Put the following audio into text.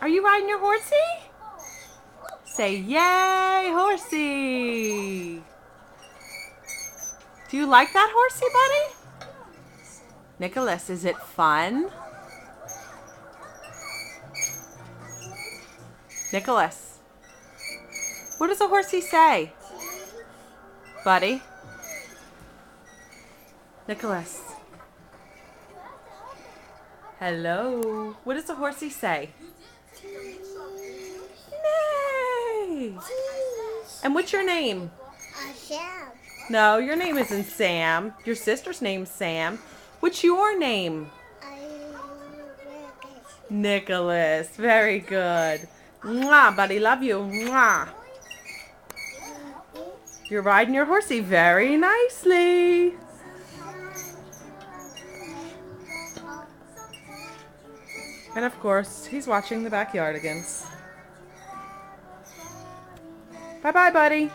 Are you riding your horsey? Say yay, horsey. Do you like that horsey, buddy? Nicholas, is it fun? Nicholas, what does a horsey say? Buddy? Nicholas. Hello. What does a horsey say? Nay. And what's your name? Sam. No, your name isn't Sam. Your sister's name's Sam. What's your name? Nicholas. Very good. Mwah, buddy. Love you. Mwah. You're riding your horsey very nicely. And of course, he's watching the Backyardigans. Bye-bye, buddy.